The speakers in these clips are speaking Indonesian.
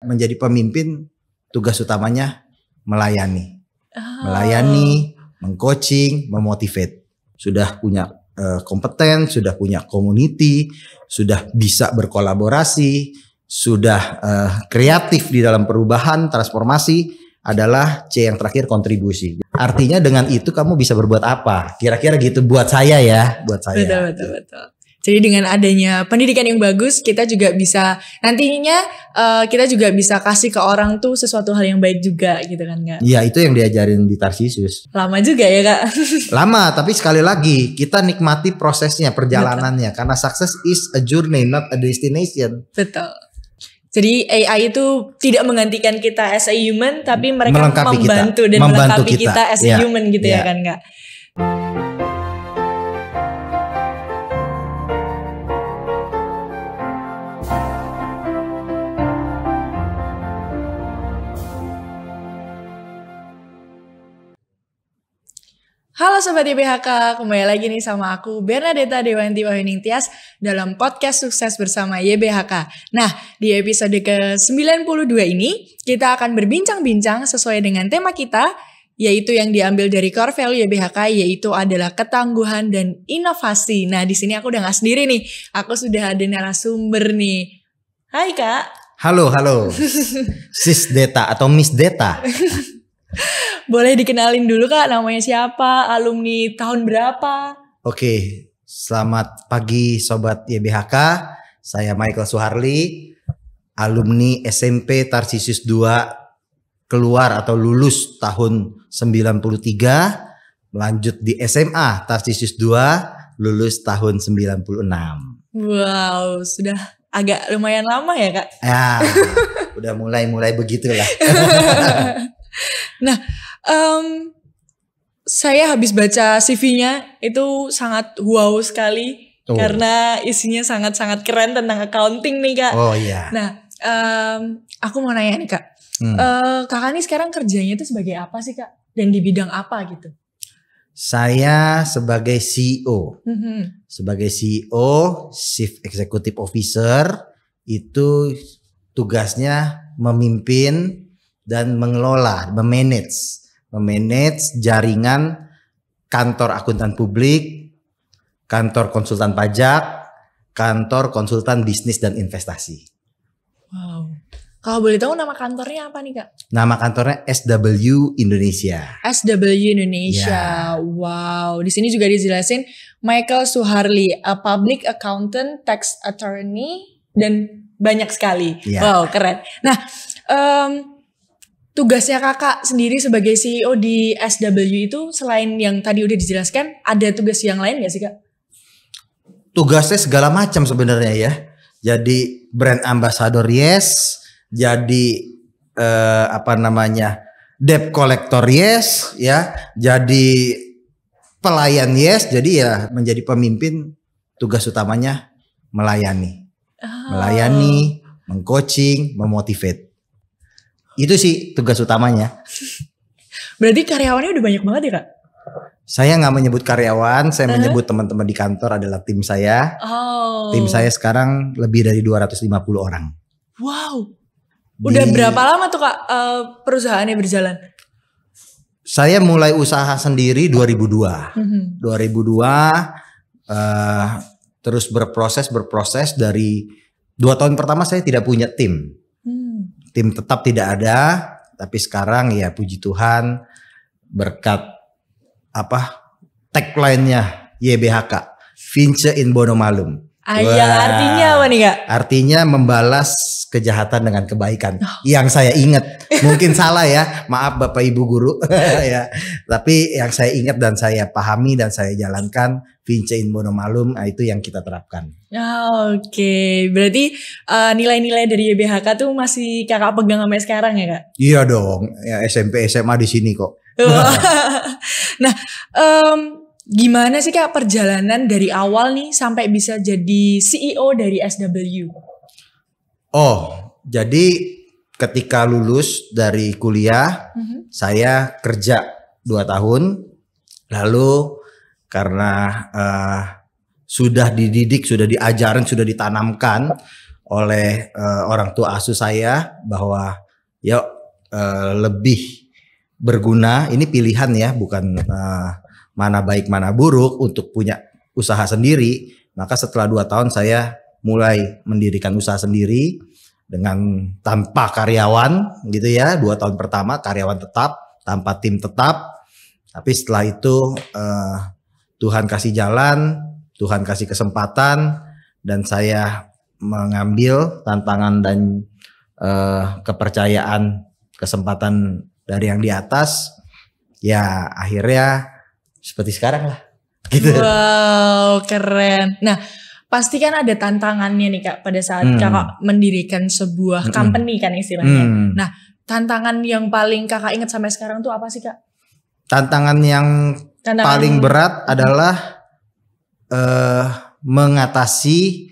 menjadi pemimpin, tugas utamanya melayani. Melayani, mengcoaching, memotivate. Sudah punya kompeten, sudah punya community, sudah bisa berkolaborasi, sudah kreatif di dalam perubahan, transformasi, adalah C yang terakhir, kontribusi. Artinya dengan itu kamu bisa berbuat apa? Kira-kira gitu buat saya ya, buat saya. Betul. Jadi dengan adanya pendidikan yang bagus, kita juga bisa nantinya kita juga bisa kasih ke orang tuh sesuatu hal yang baik juga gitu kan Kak? Iya, itu yang diajarin di Tarsisus. Lama juga ya Kak? Lama, tapi sekali lagi kita nikmati prosesnya, perjalanannya. Betul. Karena success is a journey, not a destination. Betul. Jadi AI itu tidak menggantikan kita as a human, tapi mereka membantu kita. Dan melengkapi kita as a human gitu ya kan Kak? Halo Sobat YBHK, kembali lagi nih sama aku Bernadetta Dewanti Wahyuning Tias dalam podcast Sukses Bersama YBHK. Nah, di episode ke-92 ini kita akan berbincang-bincang sesuai dengan tema kita, yaitu yang diambil dari core value YBHK, yaitu adalah ketangguhan dan inovasi. Nah, di sini aku udah gak sendiri nih, aku sudah ada narasumber nih. Hai Kak. Halo. Sis Deta atau Miss Deta. Boleh dikenalin dulu Kak, namanya siapa, alumni tahun berapa? Oke, selamat pagi Sobat YBHK. Saya Michael Suharli, alumni SMP Tarsisus 2, keluar atau lulus tahun 93, lanjut di SMA Tarsisus 2, lulus tahun 96. Wow, sudah agak lumayan lama ya Kak? Ya, udah mulai begitulah. Nah, saya habis baca CV-nya itu sangat wow sekali karena isinya sangat-sangat keren tentang accounting nih Kak. Oh iya. Nah, aku mau nanya nih Kak, Kakak ini sekarang kerjanya itu sebagai apa sih Kak? Dan di bidang apa gitu? Saya sebagai CEO, sebagai CEO, Chief Executive Officer, itu tugasnya memimpin dan mengelola, memanage jaringan kantor akuntan publik, kantor konsultan pajak, kantor konsultan bisnis dan investasi. Wow. Kalau boleh tahu nama kantornya apa nih Kak? Nama kantornya SW Indonesia. SW Indonesia. Yeah. Wow. Di sini juga dijelasin Michael Suharli, a public accountant, tax attorney, dan banyak sekali. Yeah. Wow, keren. Nah, tugasnya kakak sendiri sebagai CEO di SW itu selain yang tadi udah dijelaskan, ada tugas yang lain gak sih Kak? Tugasnya segala macam sebenarnya ya. Jadi brand ambassador yes, jadi debt collector yes, ya. Jadi pelayan yes, jadi ya menjadi pemimpin tugas utamanya melayani. Melayani, mengcoaching, memotivate. Itu sih tugas utamanya. Berarti karyawannya udah banyak banget ya Kak? Saya gak menyebut karyawan, saya menyebut teman-teman di kantor adalah tim saya. Tim saya sekarang lebih dari 250 orang. Wow. Udah berapa lama tuh Kak perusahaannya berjalan? Saya mulai usaha sendiri 2002. 2002 terus berproses dari 2 tahun pertama saya tidak punya tim. Tim tetap tidak ada, tapi sekarang ya puji Tuhan berkat tagline-nya YBHK, Vince in Bono Malum. Yang artinya apa nih Kak? Artinya membalas kejahatan dengan kebaikan. Yang saya ingat, mungkin salah ya, maaf Bapak Ibu guru ya. Tapi yang saya ingat dan saya pahami dan saya jalankan, Vince in Bono Malum, itu yang kita terapkan. Oke. Berarti nilai-nilai dari YBHK tuh masih kakak pegang sampai sekarang ya Kak? Iya dong, ya SMP SMA di sini kok. Nah, gimana sih Kak perjalanan dari awal nih sampai bisa jadi CEO dari SW? Jadi ketika lulus dari kuliah, saya kerja 2 tahun, lalu karena sudah dididik, sudah diajarin, sudah ditanamkan oleh orang tua asuh saya bahwa ya lebih berguna, ini pilihan ya, bukan mana baik mana buruk untuk punya usaha sendiri. Maka setelah 2 tahun saya mulai mendirikan usaha sendiri dengan tanpa karyawan gitu ya. 2 tahun pertama karyawan tetap, tanpa tim tetap. Tapi setelah itu Tuhan kasih jalan, Tuhan kasih kesempatan, dan saya mengambil tantangan dan kepercayaan, kesempatan dari yang di atas. Ya akhirnya seperti sekarang lah gitu. Wow, keren. Nah, pasti kan ada tantangannya nih Kak pada saat Kakak mendirikan sebuah company kan istilahnya. Nah, tantangan yang paling Kakak ingat sampai sekarang tuh apa sih Kak? Tantangan yang paling berat adalah mengatasi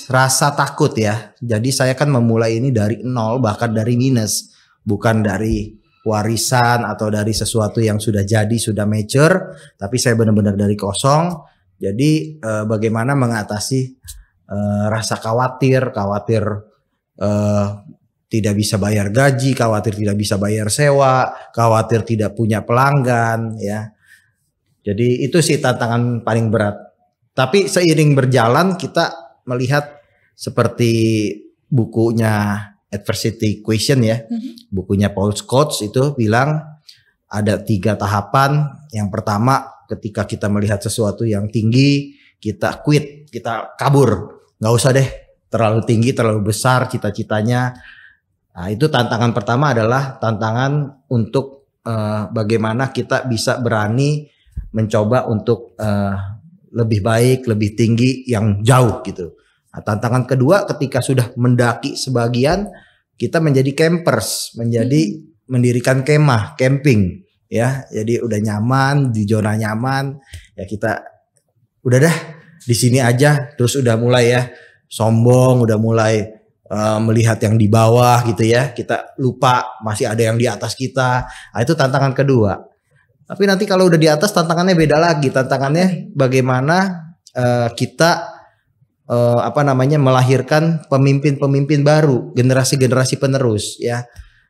rasa takut ya. Jadi saya kan memulai ini dari nol, bahkan dari minus, bukan dari warisan atau dari sesuatu yang sudah jadi, sudah mature, tapi saya benar-benar dari kosong. Jadi bagaimana mengatasi rasa khawatir tidak bisa bayar gaji, khawatir tidak bisa bayar sewa, khawatir tidak punya pelanggan ya. Jadi itu sih tantangan paling berat. Tapi seiring berjalan kita melihat seperti bukunya Adversity Equation ya, bukunya Paul Coates itu bilang ada 3 tahapan. Yang pertama, ketika kita melihat sesuatu yang tinggi, kita quit, kita kabur, nggak usah deh, terlalu tinggi, terlalu besar cita-citanya. Nah, itu tantangan pertama adalah tantangan untuk bagaimana kita bisa berani mencoba untuk lebih baik, lebih tinggi, yang jauh gitu. Nah, tantangan kedua ketika sudah mendaki sebagian, kita menjadi campers, menjadi mendirikan kemah, camping ya. Jadi udah nyaman, di zona nyaman, ya kita udah dah di sini aja, terus udah mulai ya sombong, udah mulai melihat yang di bawah gitu ya. Kita lupa masih ada yang di atas kita. Nah, itu tantangan kedua. Tapi nanti kalau udah di atas tantangannya beda lagi. Tantangannya bagaimana kita melahirkan pemimpin-pemimpin baru, generasi-generasi penerus ya.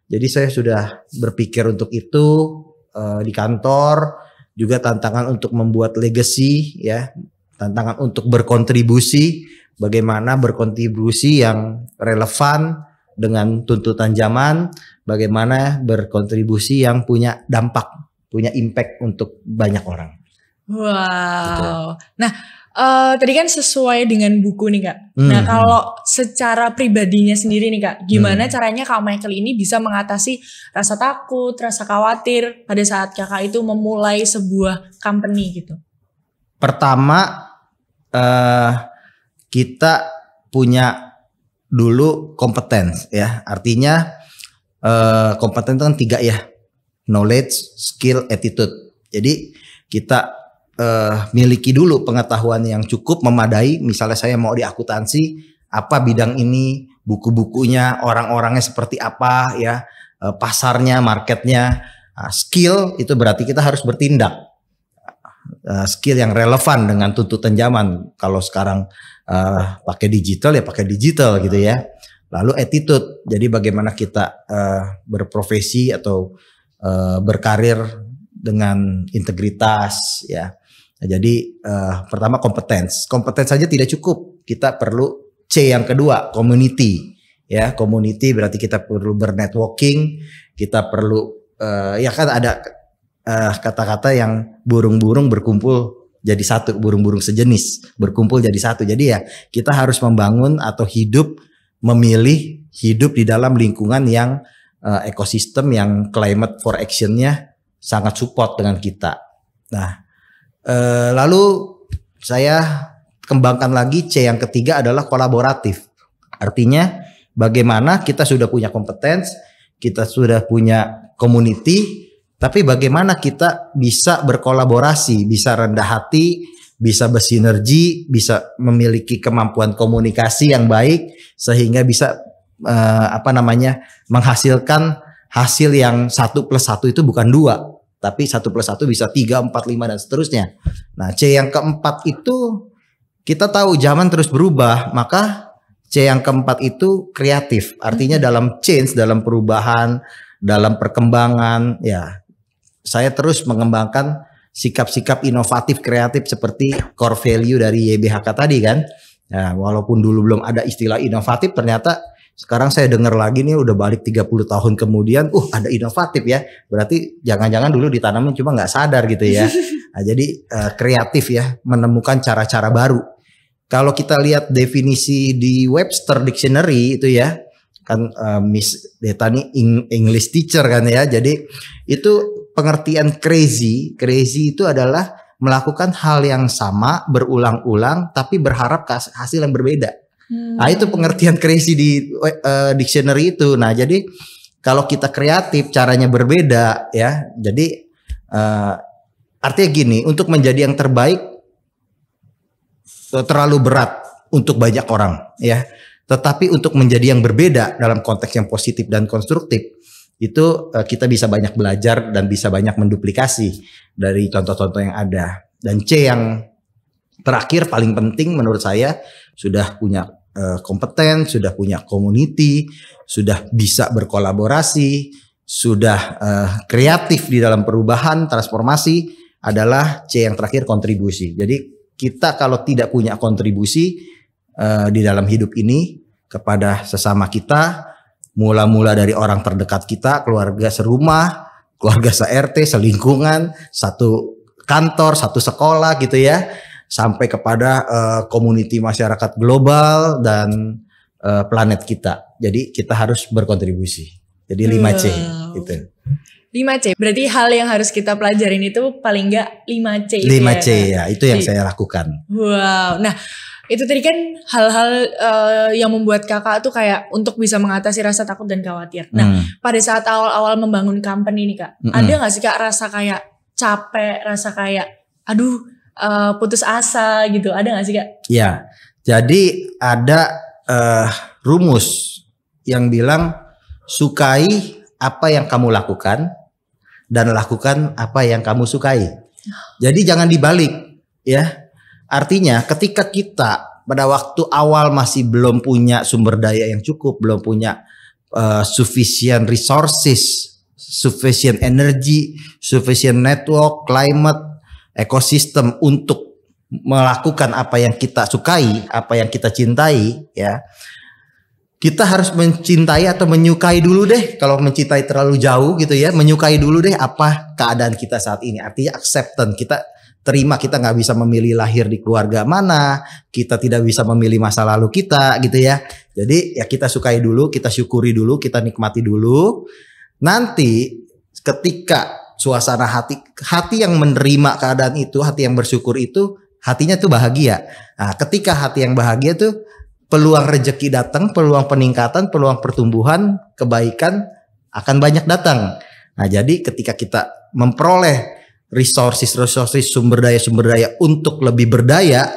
Jadi saya sudah berpikir untuk itu di kantor, juga tantangan untuk membuat legacy ya, tantangan untuk berkontribusi, bagaimana berkontribusi yang relevan dengan tuntutan zaman, bagaimana berkontribusi yang punya dampak, punya impact untuk banyak orang. Wow. Gitu. Nah, tadi kan sesuai dengan buku nih Kak. Nah, kalau secara pribadinya sendiri nih Kak, gimana caranya Kak Michael ini bisa mengatasi rasa takut, rasa khawatir pada saat Kakak itu memulai sebuah company gitu? Pertama, kita punya dulu kompetens ya. Artinya kompeten itu kan 3 ya. Knowledge, skill, attitude. Jadi kita miliki dulu pengetahuan yang cukup memadai. Misalnya saya mau di akuntansi, apa bidang ini, buku-bukunya, orang-orangnya seperti apa ya, pasarnya, marketnya. Skill itu berarti kita harus bertindak. Skill yang relevan dengan tuntutan zaman. Kalau sekarang pakai digital ya pakai digital gitu ya. Lalu attitude, jadi bagaimana kita berprofesi atau berkarir dengan integritas ya. Nah, jadi pertama kompetens saja tidak cukup, kita perlu C yang kedua, community ya. Community berarti kita perlu bernetworking, kita perlu ya kan ada kata-kata yang burung-burung berkumpul jadi satu, burung-burung sejenis berkumpul jadi satu. Jadi ya kita harus membangun atau memilih hidup di dalam lingkungan yang ekosistem yang climate for action-nya sangat support dengan kita. Nah, lalu saya kembangkan lagi C yang ketiga adalah kolaboratif. Artinya bagaimana kita sudah punya kompetens, kita sudah punya community, tapi bagaimana kita bisa berkolaborasi, bisa rendah hati, bisa bersinergi, bisa memiliki kemampuan komunikasi yang baik sehingga bisa menghasilkan hasil yang 1+1 itu bukan 2. Tapi 1+1 bisa 3, 4, 5 dan seterusnya. Nah, C yang keempat itu kita tahu zaman terus berubah, maka C yang keempat itu kreatif. Artinya dalam change, dalam perubahan, dalam perkembangan, ya saya terus mengembangkan sikap-sikap inovatif kreatif seperti core value dari YBHK tadi kan. Nah, walaupun dulu belum ada istilah inovatif, ternyata sekarang saya dengar lagi nih udah balik 30 tahun kemudian, ada inovatif ya. Berarti jangan-jangan dulu ditanamin cuma nggak sadar gitu ya. Nah, jadi kreatif ya, menemukan cara-cara baru. Kalau kita lihat definisi di Webster Dictionary itu ya, kan Miss Deta ini English teacher kan ya. Jadi itu pengertian crazy itu adalah melakukan hal yang sama berulang-ulang tapi berharap hasil yang berbeda. Nah itu pengertian crazy di dictionary itu. Nah jadi kalau kita kreatif caranya berbeda ya. Jadi artinya gini, untuk menjadi yang terbaik terlalu berat untuk banyak orang ya. Tetapi untuk menjadi yang berbeda dalam konteks yang positif dan konstruktif itu kita bisa banyak belajar dan bisa banyak menduplikasi dari contoh-contoh yang ada. Dan C yang terakhir paling penting menurut saya, sudah punya kompeten, sudah punya community, sudah bisa berkolaborasi, sudah kreatif di dalam perubahan, transformasi, adalah C yang terakhir, kontribusi. Jadi kita kalau tidak punya kontribusi di dalam hidup ini kepada sesama kita, mula-mula dari orang terdekat kita, keluarga serumah, keluarga se-RT, selingkungan, satu kantor, satu sekolah gitu ya, sampai kepada community masyarakat global dan planet kita. Jadi kita harus berkontribusi. Jadi 5C gitu. 5C, berarti hal yang harus kita pelajarin itu paling enggak 5C itu 5C ya, itu yang saya lakukan. Wow, nah itu tadi kan hal-hal yang membuat kakak tuh kayak untuk bisa mengatasi rasa takut dan khawatir. Nah pada saat awal-awal membangun company nih kak, ada gak sih kak rasa kayak capek, rasa kayak aduh putus asa gitu, ada gak sih kak? Ya, jadi ada rumus yang bilang sukai apa yang kamu lakukan dan lakukan apa yang kamu sukai. Jadi jangan dibalik ya. Artinya ketika kita pada waktu awal masih belum punya sumber daya yang cukup, belum punya sufficient resources, sufficient energy, sufficient network, climate, ekosistem untuk melakukan apa yang kita sukai, apa yang kita cintai ya. Kita harus mencintai atau menyukai dulu deh. Kalau mencintai terlalu jauh gitu ya, menyukai dulu deh apa keadaan kita saat ini. Artinya acceptance, kita terima, kita nggak bisa memilih lahir di keluarga mana, kita tidak bisa memilih masa lalu kita gitu ya. Jadi ya kita sukai dulu, kita syukuri dulu, kita nikmati dulu. Nanti ketika suasana hati yang menerima keadaan itu, hati yang bersyukur itu, hatinya tuh bahagia. Nah, ketika hati yang bahagia tuh peluang rezeki datang, peluang peningkatan, peluang pertumbuhan, kebaikan akan banyak datang. Nah, jadi ketika kita memperoleh resources, sumber daya untuk lebih berdaya,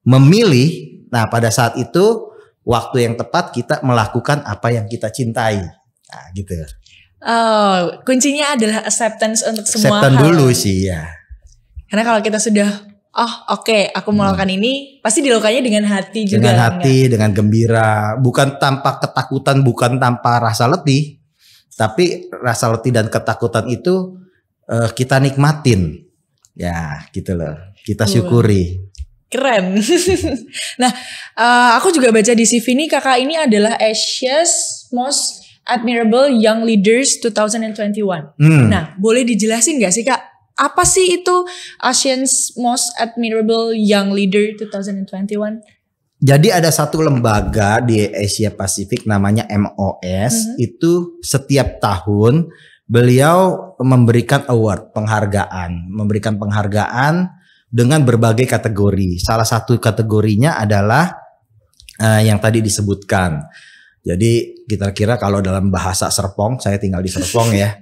memilih, nah pada saat itu waktu yang tepat kita melakukan apa yang kita cintai. Nah, gitu. Oh, kuncinya adalah acceptance untuk semua hal. Acceptance dulu sih ya. Karena kalau kita sudah oke, aku melakukan ini, pasti dilakukannya dengan hati juga. Dengan hati, dengan gembira, bukan tanpa ketakutan, bukan tanpa rasa letih, tapi rasa letih dan ketakutan itu kita nikmatin, ya gitu loh, kita syukuri. Keren. Nah, aku juga baca di CV ini kakak ini adalah Asia's Most Admirable Young Leaders 2021. Nah, boleh dijelasin gak sih kak? Apa sih itu Asia's Most Admirable Young Leader 2021? Jadi ada satu lembaga di Asia Pasifik namanya MOS. Itu setiap tahun beliau memberikan award, memberikan penghargaan dengan berbagai kategori. Salah satu kategorinya adalah yang tadi disebutkan. Jadi kita kira kalau dalam bahasa Serpong, saya tinggal di Serpong ya.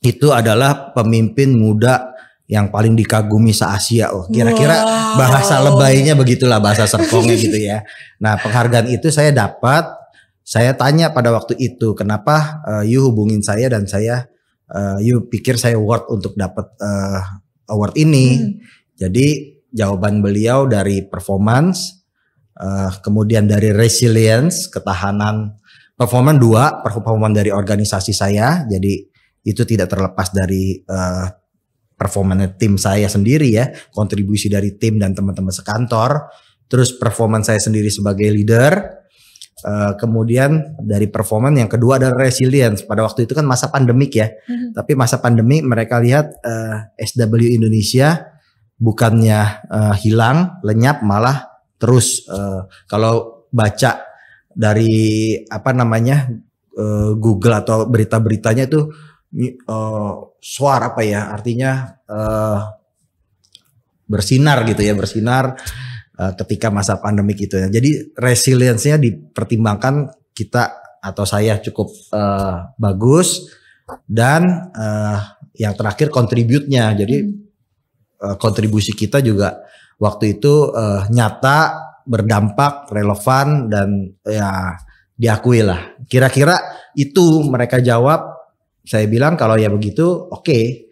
Itu adalah pemimpin muda yang paling dikagumi se-Asia. Kira-kira bahasa lebaynya begitulah, bahasa Serpongnya gitu ya. Nah, penghargaan itu saya dapat. Saya tanya pada waktu itu, kenapa you hubungin saya dan you pikir saya worth untuk dapat award ini. Jadi jawaban beliau dari performance, Kemudian dari resilience, ketahanan, performan dari organisasi saya. Jadi itu tidak terlepas dari performa tim saya sendiri ya, kontribusi dari tim dan teman-teman sekantor. Terus performa saya sendiri sebagai leader. Kemudian dari performa yang kedua adalah resilience. Pada waktu itu kan masa pandemik ya. Tapi masa pandemik mereka lihat SW Indonesia bukannya hilang, lenyap, malah terus. Kalau baca dari Google atau berita-beritanya itu suara artinya bersinar gitu ya, ketika masa pandemik itu ya. Jadi resilience-nya dipertimbangkan kita atau saya cukup bagus, dan yang terakhir contribute-nya. Jadi kontribusi kita juga waktu itu nyata, berdampak, relevan, dan ya diakui lah. Kira-kira itu mereka jawab. Saya bilang kalau ya begitu oke.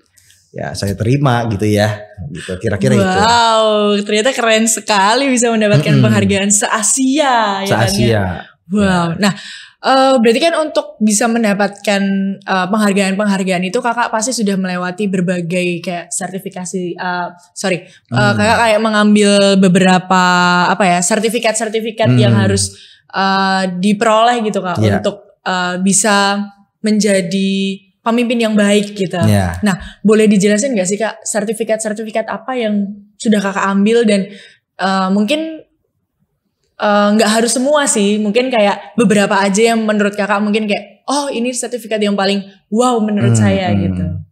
Ya saya terima gitu ya. Gitu kira-kira itu. Wow, ternyata keren sekali bisa mendapatkan penghargaan se-Asia. Se-Asia. Wow. Nah, berarti kan untuk bisa mendapatkan penghargaan-penghargaan itu kakak pasti sudah melewati berbagai kayak sertifikasi. Kakak kayak mengambil beberapa sertifikat-sertifikat yang harus diperoleh gitu kak, untuk bisa menjadi pemimpin yang baik gitu. Nah, boleh dijelasin gak sih kak sertifikat-sertifikat apa yang sudah kakak ambil, dan mungkin nggak harus semua sih, mungkin kayak beberapa aja yang menurut kakak mungkin kayak ini sertifikat yang paling wow menurut saya gitu.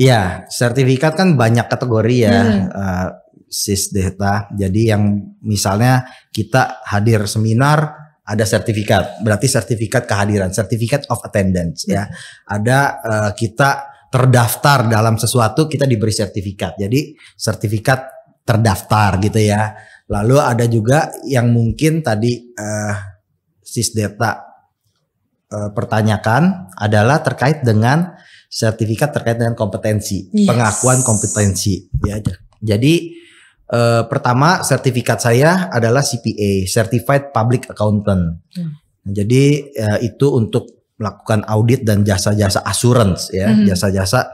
Ya, sertifikat kan banyak kategori ya, Sis Deta. Jadi yang misalnya kita hadir seminar ada sertifikat, berarti sertifikat kehadiran, certificate of attendance ya. Ada kita terdaftar dalam sesuatu, kita diberi sertifikat. Jadi sertifikat terdaftar gitu ya. Lalu ada juga yang mungkin tadi Sis Deta pertanyakan adalah terkait dengan sertifikat terkait dengan kompetensi, pengakuan kompetensi ya. Jadi pertama sertifikat saya adalah CPA, Certified Public Accountant. Jadi itu untuk melakukan audit dan jasa-jasa assurance ya, jasa-jasa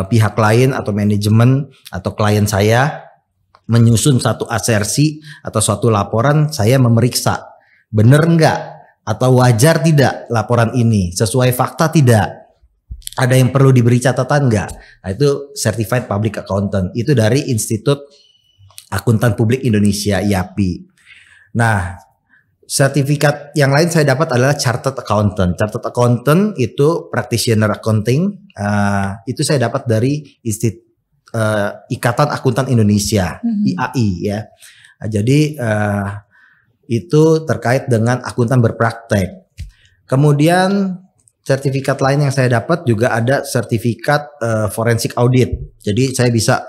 pihak lain atau manajemen atau klien saya menyusun satu asersi atau suatu laporan, saya memeriksa benar enggak atau wajar tidak laporan ini, sesuai fakta tidak, ada yang perlu diberi catatan enggak. Nah, itu Certified Public Accountant, itu dari Institut Akuntan Publik Indonesia IAPI. Nah, sertifikat yang lain saya dapat adalah Chartered Accountant. Chartered Accountant itu practitioner accounting, itu saya dapat dari Ikatan Akuntan Indonesia, IAI ya. Jadi itu terkait dengan akuntan berpraktek. Kemudian sertifikat lain yang saya dapat juga ada sertifikat forensic audit. Jadi saya bisa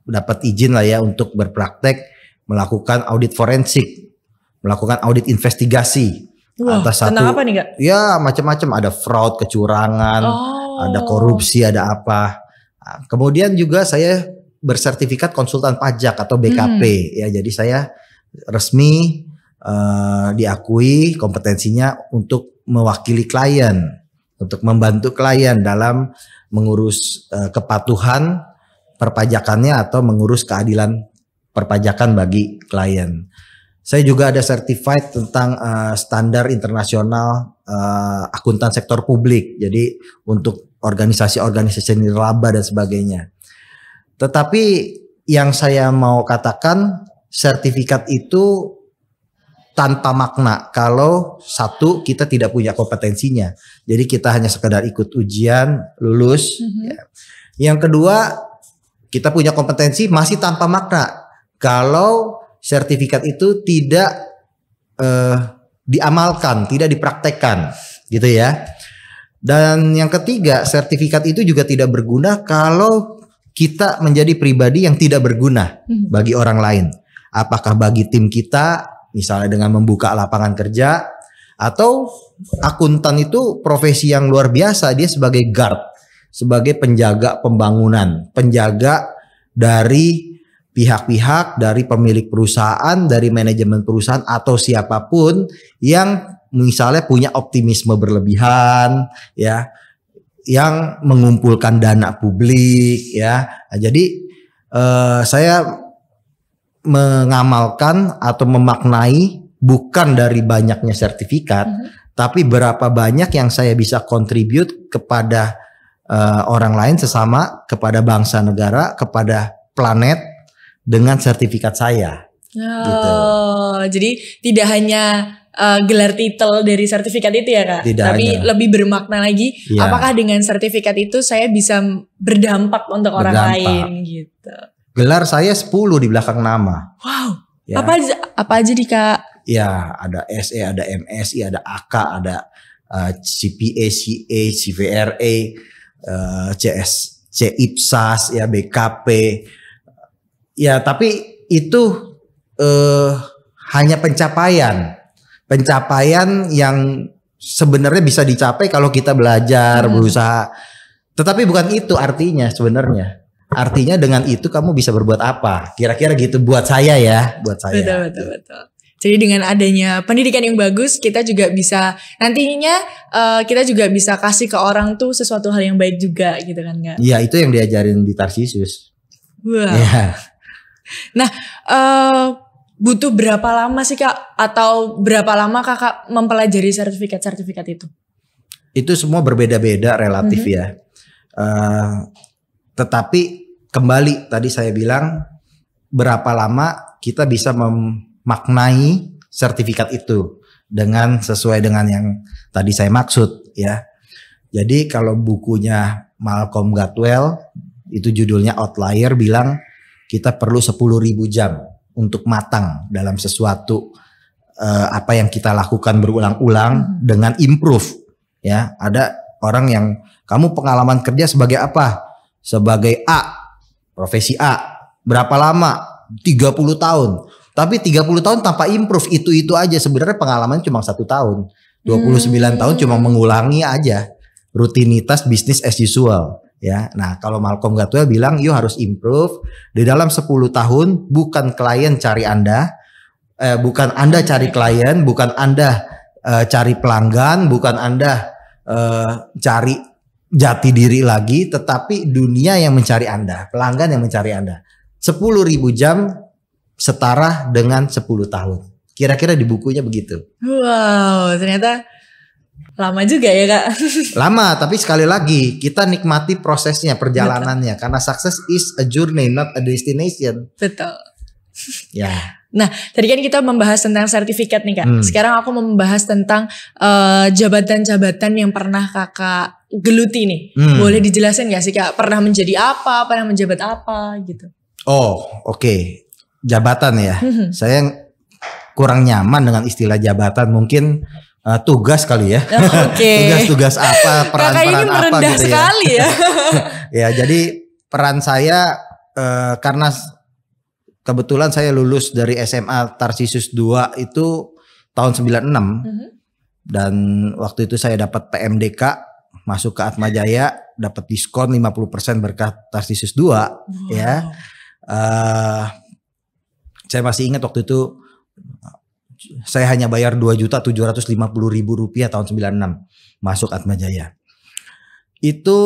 dapat izin lah ya untuk berpraktek melakukan audit forensik, melakukan audit investigasi. Atas tentang apa nih kak? Ya macam-macam, ada fraud, kecurangan, ada korupsi, ada apa. Nah, kemudian juga saya bersertifikat konsultan pajak atau BKP ya. Jadi saya resmi diakui kompetensinya untuk mewakili klien, untuk membantu klien dalam mengurus kepatuhan perpajakannya atau mengurus keadilan perpajakan bagi klien. Saya juga ada certified tentang standar internasional akuntan sektor publik. Jadi untuk organisasi-organisasi nirlaba dan sebagainya. Tetapi yang saya mau katakan, sertifikat itu tanpa makna kalau satu kita tidak punya kompetensinya. Jadi kita hanya sekedar ikut ujian, lulus. Ya. Yang kedua, kita punya kompetensi masih tanpa makna kalau sertifikat itu tidak diamalkan, tidak dipraktekkan, gitu ya. Dan yang ketiga, sertifikat itu juga tidak berguna kalau kita menjadi pribadi yang tidak berguna bagi orang lain. Apakah bagi tim kita, misalnya dengan membuka lapangan kerja, atau akuntan itu profesi yang luar biasa, dia sebagai guard, sebagai penjaga pembangunan, penjaga dari pihak-pihak dari pemilik perusahaan, dari manajemen perusahaan atau siapapun yang misalnya punya optimisme berlebihan, ya, yang mengumpulkan dana publik, ya. Nah, jadi saya mengamalkan atau memaknai bukan dari banyaknya sertifikat, tapi berapa banyak yang saya bisa contribute kepada orang lain sesama, kepada bangsa negara, kepada planet dengan sertifikat saya. Gitu. Jadi tidak hanya gelar titel dari sertifikat itu ya Kak, Tidak tapi hanya. lebih bermakna lagi. Iya. Apakah dengan sertifikat itu saya bisa berdampak untuk orang Berdampak. lain gitu? Gelar saya 10 di belakang nama. Wow. Ya. Apa aja nih Kak? Ya, ada SE, ada MSI, ada AK, ada CPA, CA, CVRA, CS, CIPSAS, ya BKP. Ya, tapi itu hanya pencapaian yang sebenarnya bisa dicapai kalau kita belajar, berusaha. Tetapi bukan itu artinya sebenarnya. Artinya dengan itu kamu bisa berbuat apa? Kira-kira gitu buat saya ya, buat saya. Betul. Jadi dengan adanya pendidikan yang bagus, kita juga bisa nantinya kita juga bisa kasih ke orang tuh sesuatu hal yang baik juga gitu kan Kak? Iya, itu yang diajarin di Tarsisus. Wow. Ya. Nah, butuh berapa lama sih Kak? Atau berapa lama Kakak mempelajari sertifikat-sertifikat itu? Itu semua berbeda-beda relatif ya. Tetapi kembali tadi saya bilang berapa lama kita bisa memaknai sertifikat itu dengan sesuai dengan yang tadi saya maksud ya. Jadi kalau bukunya Malcolm Gladwell itu judulnya Outlier bilang kita perlu 10.000 jam untuk matang dalam sesuatu apa yang kita lakukan berulang-ulang dengan improve ya. Ada orang yang kamu pengalaman kerja sebagai apa? Sebagai A, profesi A. Berapa lama? 30 tahun. Tapi 30 tahun tanpa improve itu aja sebenarnya pengalaman cuma 1 tahun. 29 tahun cuma mengulangi aja rutinitas bisnis as usual. Ya, nah kalau Malcolm Gladwell bilang, you harus improve di dalam 10 tahun. Bukan klien cari Anda, bukan Anda cari klien, bukan Anda cari pelanggan, bukan Anda cari jati diri lagi, tetapi dunia yang mencari Anda, pelanggan yang mencari Anda. 10.000 jam setara dengan 10 tahun. Kira-kira di bukunya begitu. Wow, ternyata lama juga ya Kak. Lama, tapi sekali lagi kita nikmati prosesnya, perjalanannya. Karena success is a journey, not a destination. Betul. Ya. Nah, tadi kan kita membahas tentang sertifikat nih Kak. Sekarang aku mau membahas tentang jabatan-jabatan yang pernah Kakak geluti nih. Boleh dijelasin gak sih Kak? Pernah menjadi apa? Pernah menjabat apa gitu? Oh, oke. Jabatan ya. Saya kurang nyaman dengan istilah jabatan. Mungkin tugas kali ya. Tugas-tugas apa, peran-peran apa merendah gitu sekali ya. Ya, jadi peran saya karena kebetulan saya lulus dari SMA Tarsisus 2 itu tahun 96. Dan waktu itu saya dapat PMDK, masuk ke Atmajaya, dapat diskon 50% berkat Tarsisus 2. Ya. Saya masih ingat waktu itu saya hanya bayar 2.750.000 rupiah tahun 96 masuk Atmajaya. Itu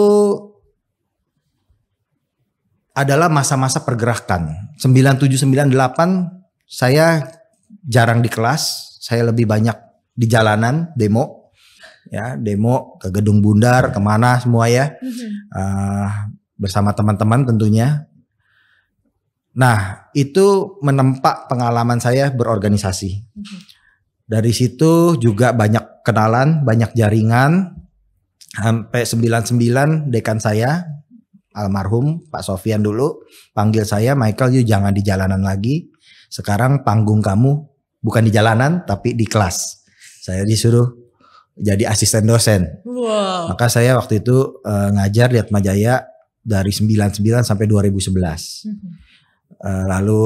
adalah masa-masa pergerakan. 97-98 saya jarang di kelas, saya lebih banyak di jalanan demo, ya demo ke Gedung Bundar, kemana semua ya, bersama teman-teman tentunya. Nah itu menempa pengalaman saya berorganisasi. Dari situ juga banyak kenalan, banyak jaringan. Sampai 99 dekan saya almarhum Pak Sofian dulu panggil saya, Michael, you jangan di jalanan lagi. Sekarang panggung kamu bukan di jalanan tapi di kelas. Saya disuruh jadi asisten dosen. Wow. Maka saya waktu itu ngajar di Atmajaya dari 99 sampai 2011. Lalu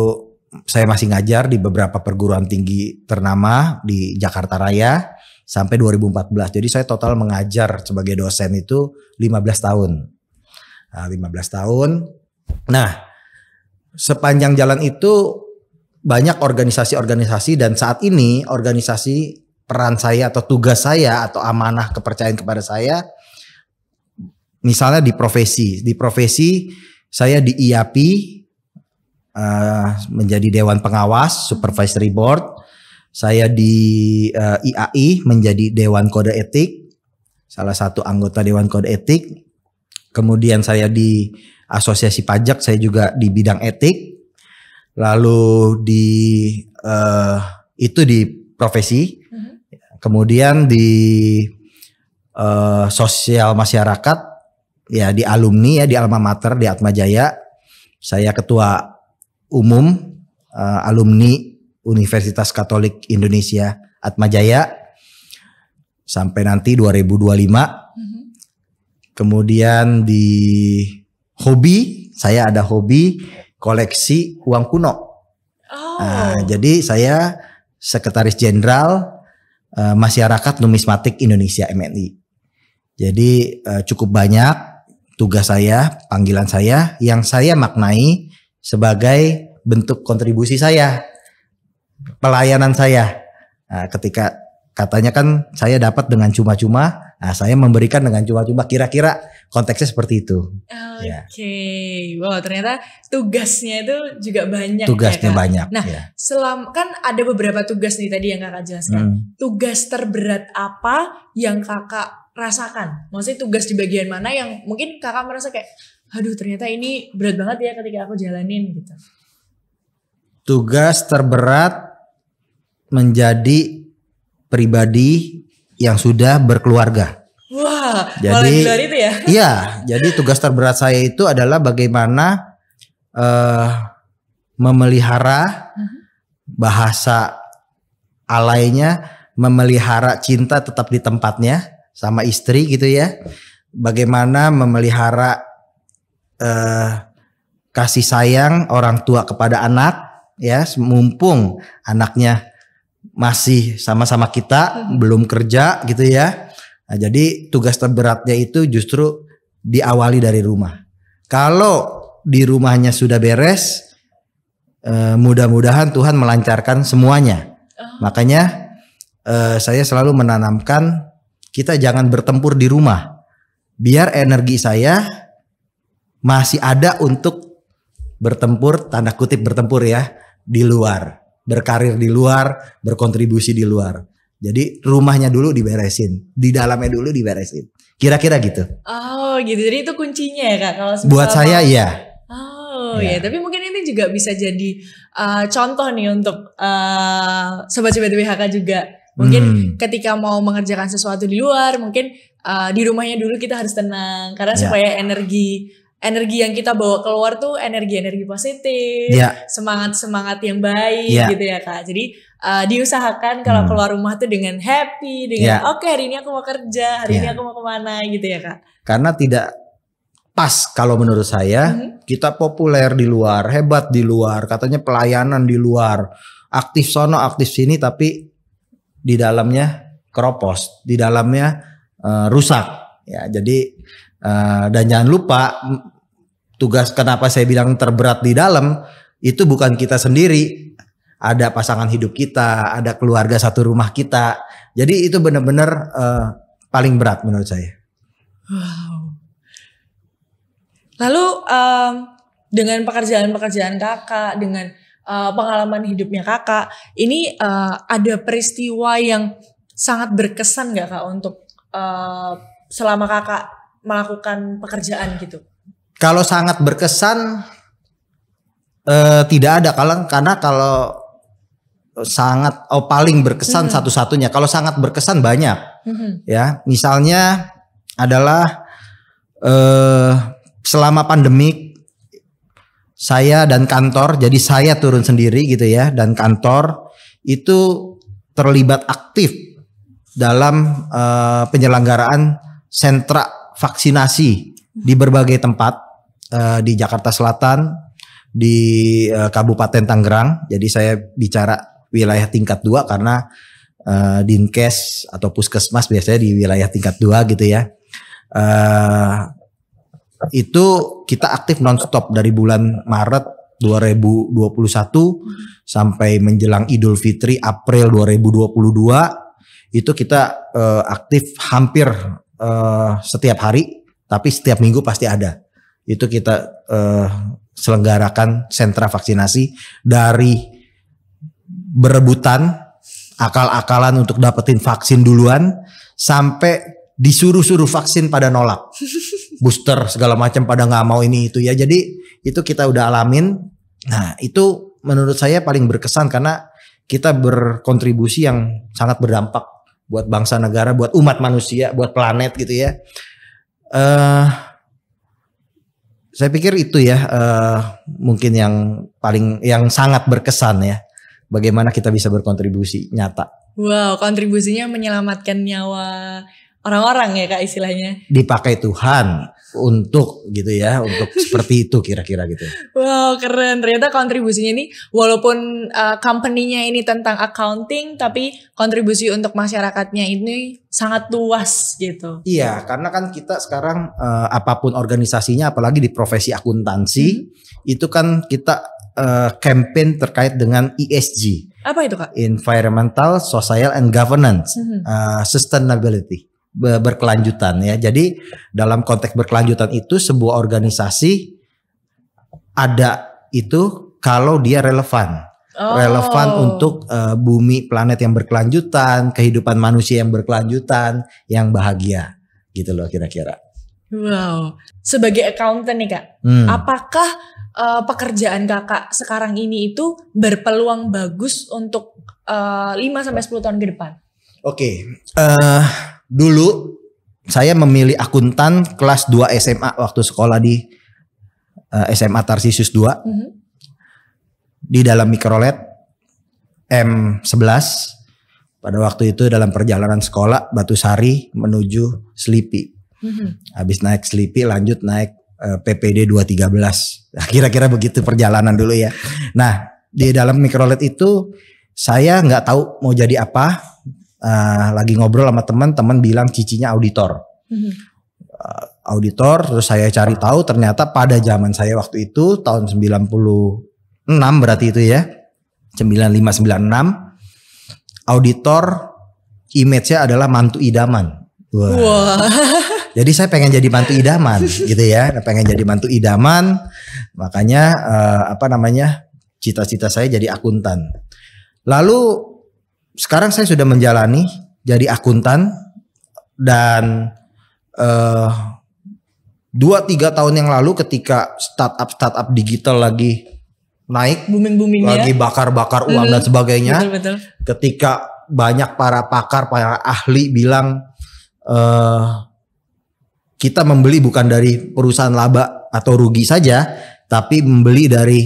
saya masih ngajar di beberapa perguruan tinggi ternama di Jakarta Raya sampai 2014. Jadi saya total mengajar sebagai dosen itu 15 tahun. 15 tahun. Nah, sepanjang jalan itu banyak organisasi-organisasi, dan saat ini organisasi, peran saya atau tugas saya atau amanah kepercayaan kepada saya, misalnya di profesi saya di IAPI menjadi Dewan Pengawas Supervisory Board, saya di IAI menjadi Dewan Kode Etik, salah satu anggota Dewan Kode Etik. Kemudian saya di Asosiasi Pajak, saya juga di bidang etik. Lalu itu di profesi. Kemudian di sosial masyarakat, ya di alumni, ya di alma mater di Atmajaya. Saya ketua umum alumni Universitas Katolik Indonesia Atmajaya sampai nanti 2025. Kemudian di hobi, saya ada hobi koleksi uang kuno. Nah, jadi saya Sekretaris Jenderal Masyarakat Numismatik Indonesia MNI. Jadi cukup banyak tugas saya, panggilan saya yang saya maknai sebagai bentuk kontribusi saya, pelayanan saya. Nah, ketika katanya kan saya dapat dengan cuma-cuma, nah saya memberikan dengan cuma-cuma, kira-kira konteksnya seperti itu. Oke. Wow, ternyata tugasnya itu juga banyak. Tugasnya ya, Kak? banyak. Nah, ya. kan ada beberapa tugas nih tadi yang Kakak jelaskan. Tugas terberat apa yang Kakak rasakan? Maksudnya tugas di bagian mana yang mungkin Kakak merasa kayak, aduh ternyata ini berat banget ya ketika aku jalanin gitu. Tugas terberat menjadi pribadi yang sudah berkeluarga. Wah, jadi gelar itu ya? Iya, jadi tugas terberat saya itu adalah bagaimana memelihara bahasa alainya, memelihara cinta tetap di tempatnya sama istri gitu ya. Bagaimana memelihara kasih sayang orang tua kepada anak ya, mumpung anaknya masih sama-sama kita, belum kerja gitu ya. Nah, jadi tugas terberatnya itu justru diawali dari rumah. Kalau di rumahnya sudah beres, mudah-mudahan Tuhan melancarkan semuanya. Makanya saya selalu menanamkan kita jangan bertempur di rumah. Biar energi saya masih ada untuk bertempur, tanda kutip bertempur ya, di luar. Berkarir di luar, berkontribusi di luar. Jadi rumahnya dulu diberesin, di dalamnya dulu diberesin. Kira-kira gitu. Oh gitu, jadi itu kuncinya ya Kak? Kalau buat saya iya. Oh ya, tapi mungkin ini juga bisa jadi contoh nih untuk sobat-sobat BHK juga. Mungkin ketika mau mengerjakan sesuatu di luar, mungkin di rumahnya dulu kita harus tenang. Karena supaya energi yang kita bawa keluar tuh energi positif, semangat yang baik gitu ya Kak. Jadi diusahakan kalau keluar rumah tuh dengan happy, dengan oke, hari ini aku mau kerja, hari ini aku mau kemana gitu ya Kak. Karena tidak pas kalau menurut saya, kita populer di luar, hebat di luar, katanya pelayanan di luar, aktif sono, aktif sini, tapi di dalamnya keropos, di dalamnya rusak. Ya, jadi dan jangan lupa tugas kenapa saya bilang terberat di dalam itu bukan kita sendiri, ada pasangan hidup kita, ada keluarga satu rumah kita. Jadi itu benar-benar paling berat menurut saya. Wow. Lalu dengan pekerjaan Kakak, dengan pengalaman hidupnya Kakak, ini ada peristiwa yang sangat berkesan gak Kak untuk selama Kakak melakukan pekerjaan gitu? Kalau sangat berkesan tidak ada, karena kalau sangat paling berkesan satu-satunya. Kalau sangat berkesan banyak, ya. Misalnya adalah selama pandemik saya dan kantor, jadi saya turun sendiri gitu ya, dan kantor itu terlibat aktif dalam penyelenggaraan sentra vaksinasi di berbagai tempat di Jakarta Selatan, di Kabupaten Tangerang. Jadi saya bicara wilayah tingkat 2 karena Dinkes atau Puskesmas biasanya di wilayah tingkat 2 gitu ya. Itu kita aktif nonstop dari bulan Maret 2021 sampai menjelang Idul Fitri April 2022 itu kita aktif hampir setiap hari, tapi setiap minggu pasti ada. Itu kita selenggarakan sentra vaksinasi dari berebutan, akal-akalan untuk dapetin vaksin duluan, sampai disuruh-suruh vaksin pada nolak, booster segala macam pada nggak mau ini itu ya. Jadi itu kita udah alamin. Nah itu menurut saya paling berkesan karena kita berkontribusi yang sangat berdampak buat bangsa negara, buat umat manusia, buat planet gitu ya. Saya pikir itu ya mungkin yang sangat berkesan ya. Bagaimana kita bisa berkontribusi nyata. Wow, kontribusinya menyelamatkan nyawa orang-orang ya Kak istilahnya. Dipakai Tuhan untuk gitu ya, untuk seperti itu kira-kira gitu. Wow, keren. Ternyata kontribusinya ini walaupun company-nya ini tentang accounting, tapi kontribusi untuk masyarakatnya ini sangat luas gitu. Iya, karena kan kita sekarang apapun organisasinya, apalagi di profesi akuntansi, itu kan kita campaign terkait dengan ESG. Apa itu Kak? Environmental, Social and Governance, Sustainability, berkelanjutan ya. Jadi dalam konteks berkelanjutan itu sebuah organisasi ada itu kalau dia relevan. Relevan untuk bumi planet yang berkelanjutan, kehidupan manusia yang berkelanjutan, yang bahagia gitu loh kira-kira. Wow, sebagai accountant nih Kak, apakah pekerjaan Kakak sekarang ini itu berpeluang bagus untuk 5-10 tahun ke depan? Oke, dulu saya memilih akuntan kelas 2 SMA waktu sekolah di SMA Tarsisius 2. Di dalam mikrolet M11 pada waktu itu dalam perjalanan sekolah Batusari menuju Selipi. Habis naik Selipi lanjut naik PPD 213. Nah, kira-kira begitu perjalanan dulu ya. Nah di dalam mikrolet itu saya nggak tahu mau jadi apa. Lagi ngobrol sama teman bilang cicinya auditor. Auditor, terus saya cari tahu ternyata pada zaman saya waktu itu tahun 96 berarti itu ya, 95-96, auditor image-nya adalah mantu idaman. Wah. Jadi saya pengen jadi mantu idaman gitu ya, pengen jadi mantu idaman, makanya cita-cita saya jadi akuntan. Lalu sekarang saya sudah menjalani jadi akuntan dan 2-3 tahun yang lalu ketika startup digital lagi naik, booming-boomingnya, lagi bakar-bakar uang dan sebagainya. Betul. Ketika banyak para pakar, para ahli bilang kita membeli bukan dari perusahaan laba atau rugi saja, tapi membeli dari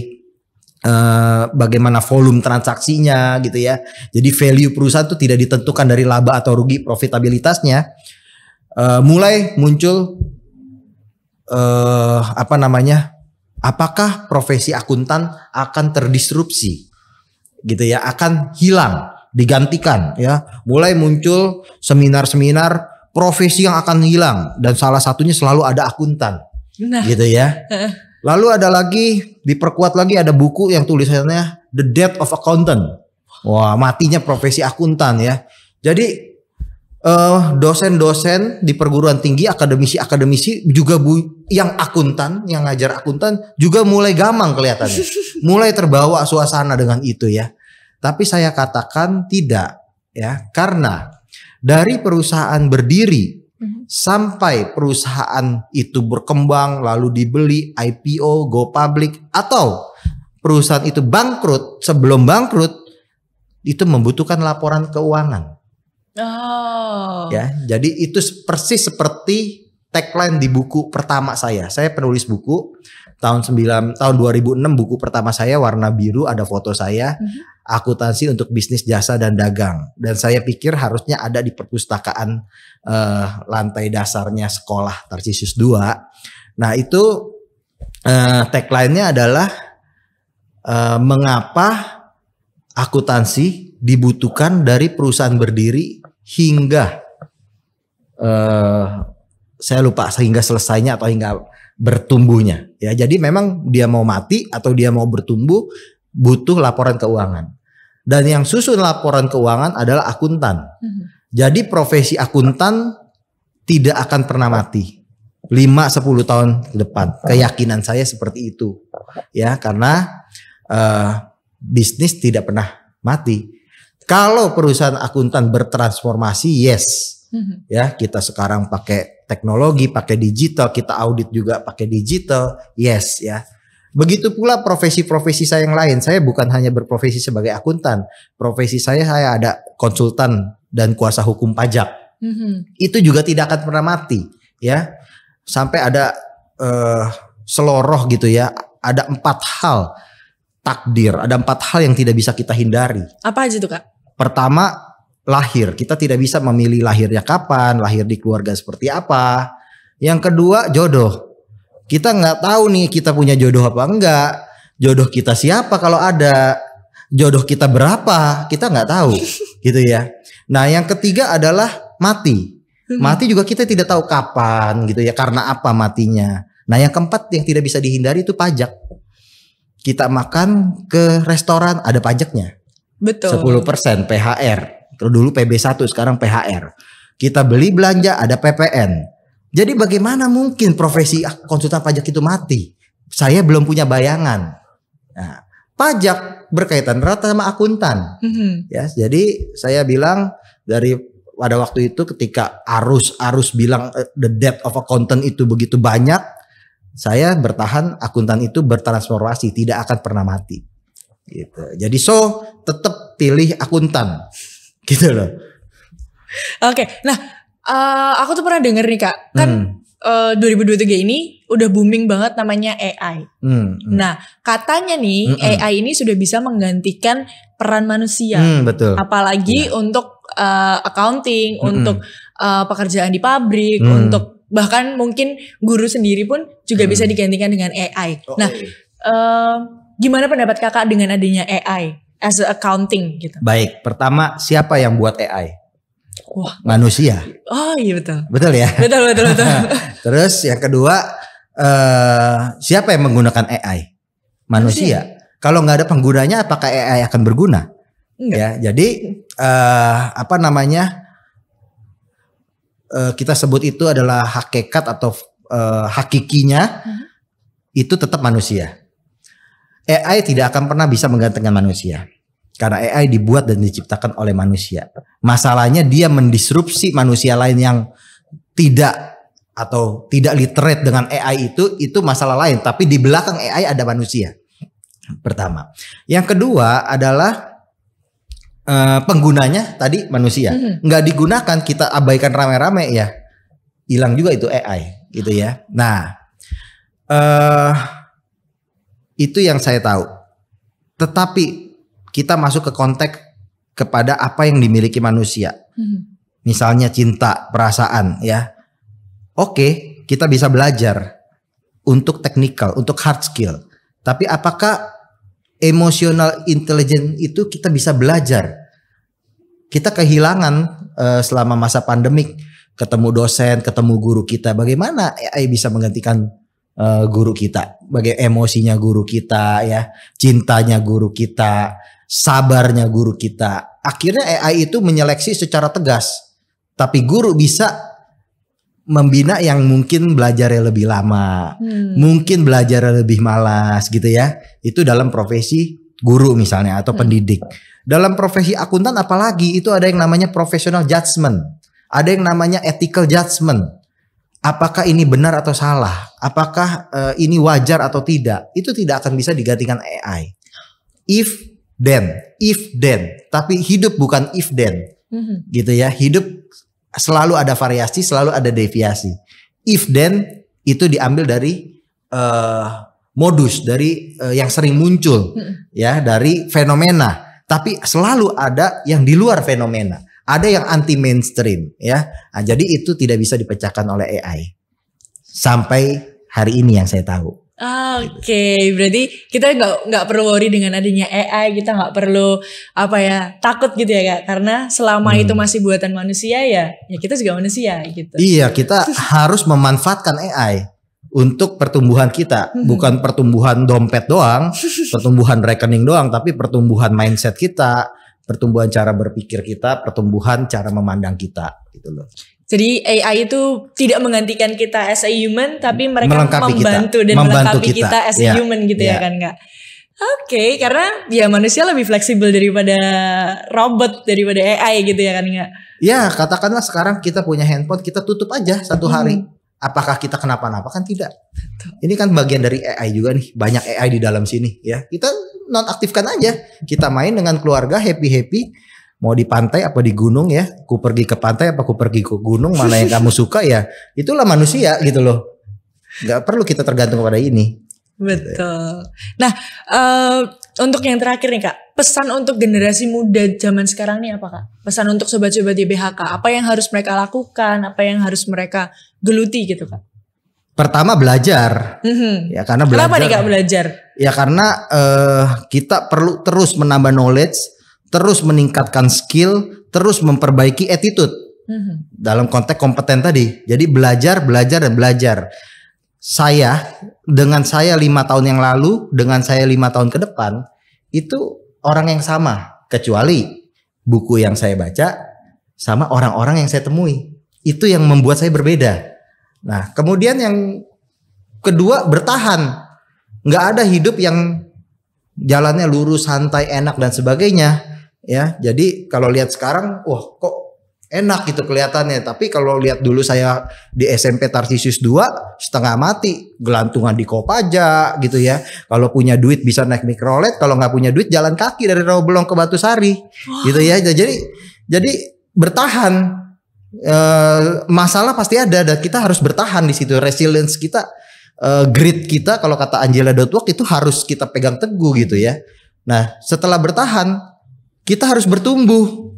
bagaimana volume transaksinya gitu ya. Jadi value perusahaan itu tidak ditentukan dari laba atau rugi, profitabilitasnya. Mulai muncul apakah profesi akuntan akan terdisrupsi gitu ya, akan hilang, digantikan ya. Mulai muncul seminar-seminar profesi yang akan hilang dan salah satunya selalu ada akuntan. Gitu ya. Lalu ada lagi, diperkuat lagi, ada buku yang tulisannya The Death of Accountant. Wah, matinya profesi akuntan ya. Jadi dosen-dosen di perguruan tinggi, akademisi juga yang akuntan, yang ngajar akuntan juga mulai gamang kelihatannya. Mulai terbawa suasana dengan itu ya. Tapi saya katakan tidak ya, karena dari perusahaan berdiri sampai perusahaan itu berkembang lalu dibeli, IPO, go public, atau perusahaan itu bangkrut, sebelum bangkrut itu membutuhkan laporan keuangan. Ya, jadi itu persis seperti tagline di buku pertama saya. Saya penulis buku tahun 2006, buku pertama saya warna biru, ada foto saya. Akuntansi untuk bisnis jasa dan dagang, dan saya pikir harusnya ada di perpustakaan lantai dasarnya sekolah Tarsisius 2. Nah itu tagline-nya adalah mengapa akuntansi dibutuhkan dari perusahaan berdiri hingga saya lupa sehingga selesainya atau hingga bertumbuhnya. Ya, jadi memang dia mau mati atau dia mau bertumbuh butuh laporan keuangan. Dan yang susun laporan keuangan adalah akuntan. Jadi profesi akuntan tidak akan pernah mati 5-10 tahun ke depan. Keyakinan saya seperti itu. Ya, karena bisnis tidak pernah mati. Kalau perusahaan akuntan bertransformasi, yes. Ya, kita sekarang pakai teknologi, pakai digital, kita audit juga pakai digital, yes ya. Begitu pula profesi-profesi saya yang lain. Saya bukan hanya berprofesi sebagai akuntan. Profesi saya ada konsultan dan kuasa hukum pajak. Itu juga tidak akan pernah mati, ya. Sampai ada seloroh gitu ya. Ada 4 hal takdir, ada 4 hal yang tidak bisa kita hindari. Apa aja tuh, Kak? Pertama, lahir. Kita tidak bisa memilih lahirnya kapan, lahir di keluarga seperti apa. Yang kedua, jodoh. Kita nggak tahu nih kita punya jodoh apa enggak. Jodoh kita siapa kalau ada. Jodoh kita berapa, kita nggak tahu. Gitu ya. Nah, yang ketiga adalah mati. Mati juga kita tidak tahu kapan gitu ya. Karena apa matinya. Nah, yang keempat yang tidak bisa dihindari itu pajak. Kita makan ke restoran ada pajaknya. Betul. 10% PHR. Kalau dulu PB1 sekarang PHR. Kita beli belanja ada PPN. Jadi bagaimana mungkin profesi konsultan pajak itu mati? Saya belum punya bayangan. Nah, pajak berkaitan erat sama akuntan. Ya, jadi saya bilang dari pada waktu itu ketika arus bilang the debt of accountant itu begitu banyak, saya bertahan akuntan itu bertransformasi, tidak akan pernah mati. Gitu. Jadi tetap pilih akuntan. Gitu loh. Oke, nah aku tuh pernah denger nih Kak, kan 2023 ini udah booming banget namanya AI. Nah, katanya nih AI ini sudah bisa menggantikan peran manusia. Betul. Apalagi untuk accounting, untuk pekerjaan di pabrik, untuk bahkan mungkin guru sendiri pun juga bisa digantikan dengan AI. Nah, gimana pendapat Kakak dengan adanya AI? As a accounting gitu. Baik, pertama siapa yang buat AI? Wah, manusia. Oh iya betul. Betul ya? Betul. Terus yang kedua, siapa yang menggunakan AI? Manusia. Kalau nggak ada penggunanya, apakah AI akan berguna? Enggak. Ya, jadi kita sebut itu adalah hakikat atau hakikinya itu tetap manusia. AI tidak akan pernah bisa menggantikan manusia. Karena AI dibuat dan diciptakan oleh manusia. Masalahnya dia mendisrupsi manusia lain yang tidak literate dengan AI itu masalah lain. Tapi di belakang AI ada manusia. Pertama. Yang kedua adalah penggunanya tadi manusia. Nggak digunakan, kita abaikan rame-rame ya. Hilang juga itu AI gitu ya. Nah, itu yang saya tahu. Tetapi kita masuk ke konteks kepada apa yang dimiliki manusia. Misalnya cinta, perasaan ya. Oke, kita bisa belajar untuk teknikal, untuk hard skill. Tapi apakah emotional intelligence itu kita bisa belajar? Kita kehilangan selama masa pandemik, ketemu dosen, ketemu guru kita. Bagaimana AI bisa menggantikan guru kita, bagaimana emosinya guru kita ya, cintanya guru kita, sabarnya guru kita. Akhirnya AI itu menyeleksi secara tegas, tapi guru bisa membina yang mungkin belajarnya lebih lama, mungkin belajarnya lebih malas gitu ya. Itu dalam profesi guru misalnya atau pendidik. Dalam profesi akuntan apalagi itu ada yang namanya professional judgment, ada yang namanya ethical judgment. Apakah ini benar atau salah? Apakah ini wajar atau tidak? Itu tidak akan bisa digantikan AI. If then. Tapi hidup bukan if then. Gitu ya. Hidup selalu ada variasi, selalu ada deviasi. If then itu diambil dari modus, dari yang sering muncul. Ya, dari fenomena. Tapi selalu ada yang di luar fenomena. Ada yang anti mainstream ya. Nah, jadi itu tidak bisa dipecahkan oleh AI. Sampai hari ini yang saya tahu. Oke, berarti kita nggak perlu worry dengan adanya AI, kita nggak perlu takut gitu ya Kak, karena selama itu masih buatan manusia ya kita juga manusia gitu. Iya, kita harus memanfaatkan AI untuk pertumbuhan kita, bukan pertumbuhan dompet doang, pertumbuhan rekening doang, tapi pertumbuhan mindset kita, pertumbuhan cara berpikir kita, pertumbuhan cara memandang kita, gitu loh. Jadi AI itu tidak menggantikan kita as a human, tapi mereka melengkapi membantu kita. dan melengkapi kita as a human gitu ya kan Kak. Oke, karena ya manusia lebih fleksibel daripada robot, daripada AI gitu ya kan Kak. Ya, katakanlah sekarang kita punya handphone, kita tutup aja satu hari. Apakah kita kenapa-napa? Kan tidak. Ini kan bagian dari AI juga nih. Banyak AI di dalam sini ya. Kita nonaktifkan aja. Kita main dengan keluarga happy-happy. Mau di pantai apa di gunung ya. Ku pergi ke pantai apa ku pergi ke gunung. Mana yang kamu suka ya. Itulah manusia gitu loh. Gak perlu kita tergantung kepada ini. Betul. Nah untuk yang terakhir nih Kak. Pesan untuk generasi muda zaman sekarang nih apa Kak? Pesan untuk sobat-sobat YBHK. Apa yang harus mereka lakukan? Apa yang harus mereka geluti gitu Kak? Pertama belajar. Ya karena belajar. Kenapa nih Kak belajar? Ya karena kita perlu terus menambah knowledge, terus meningkatkan skill, terus memperbaiki attitude. Dalam konteks kompeten tadi. Jadi belajar, dan belajar. Dengan saya 5 tahun yang lalu, dengan saya 5 tahun ke depan, itu orang yang sama. Kecuali buku yang saya baca sama orang-orang yang saya temui. Itu yang membuat saya berbeda. Nah, kemudian yang kedua, bertahan. Nggak ada hidup yang jalannya lurus, santai, enak dan sebagainya. Ya, jadi kalau lihat sekarang, wah kok enak gitu kelihatannya. Tapi kalau lihat dulu saya di SMP Tarsius 2, setengah mati, gelantungan di Kopaja gitu ya. Kalau punya duit bisa naik mikrolet, kalau nggak punya duit jalan kaki dari Rawabelong ke Batusari, gitu ya. Jadi bertahan. Masalah pasti ada dan kita harus bertahan di situ. Resilience kita, grit kita, kalau kata Angela.Work itu harus kita pegang teguh gitu ya. Nah, setelah bertahan, kita harus bertumbuh.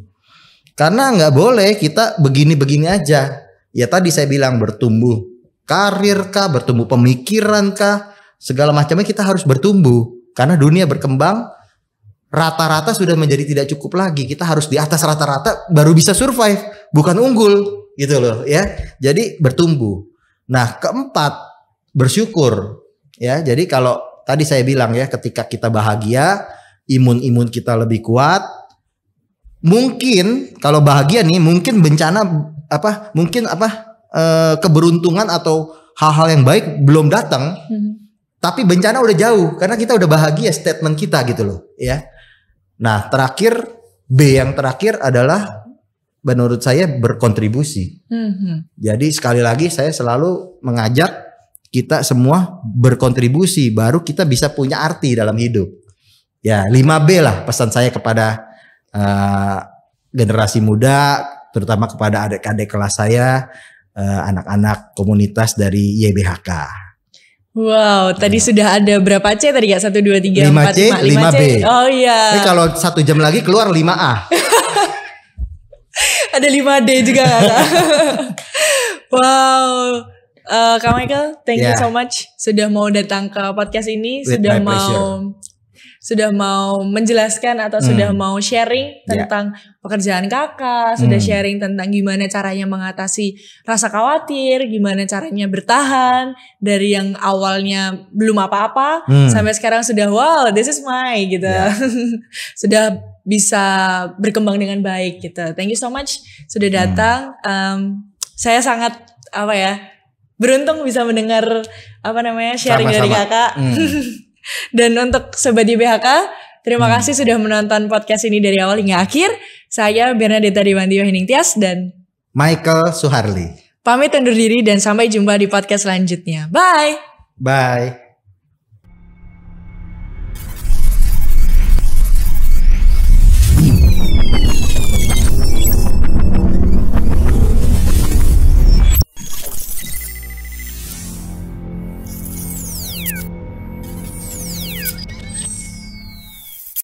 Karena nggak boleh kita begini-begini aja. Ya tadi saya bilang bertumbuh karir kah, bertumbuh pemikiran kah, segala macamnya kita harus bertumbuh. Karena dunia berkembang, rata-rata sudah menjadi tidak cukup lagi. Kita harus di atas rata-rata baru bisa survive, bukan unggul gitu loh ya. Jadi bertumbuh. Nah, keempat, bersyukur ya. Jadi kalau tadi saya bilang ya, ketika kita bahagia, imun kita lebih kuat. Mungkin kalau bahagia nih, mungkin bencana keberuntungan atau hal-hal yang baik belum datang. Tapi bencana udah jauh karena kita udah bahagia, statement kita gitu loh ya. Nah, terakhir, B yang terakhir adalah menurut saya berkontribusi. Jadi sekali lagi saya selalu mengajak kita semua berkontribusi, baru kita bisa punya arti dalam hidup. Ya, 5B lah pesan saya kepada generasi muda, terutama kepada adik-adik kelas saya, anak-anak komunitas dari YBHK. Wow, tadi sudah ada berapa C tadi Kak? 1, 2, 3, 5C, 4, 5, 5B. Oh iya. Ini kalau 1 jam lagi keluar 5A. Ada 5D juga Kak. Wow. Kak Michael, thank you so much sudah mau datang ke podcast ini, sudah mau menjelaskan atau sudah mau sharing tentang pekerjaan kakak, sudah sharing tentang gimana caranya mengatasi rasa khawatir, gimana caranya bertahan dari yang awalnya belum apa-apa sampai sekarang sudah wow, this is my gitu. Sudah bisa berkembang dengan baik gitu. Thank you so much sudah datang. Saya sangat beruntung bisa mendengar sharing dari kakak. Dan untuk Sobat YBHK, terima kasih sudah menonton podcast ini dari awal hingga akhir. Saya Bernadetta Dewanti Wahyuning Tias dan Michael Suharli. Pamit undur diri dan sampai jumpa di podcast selanjutnya. Bye. Bye.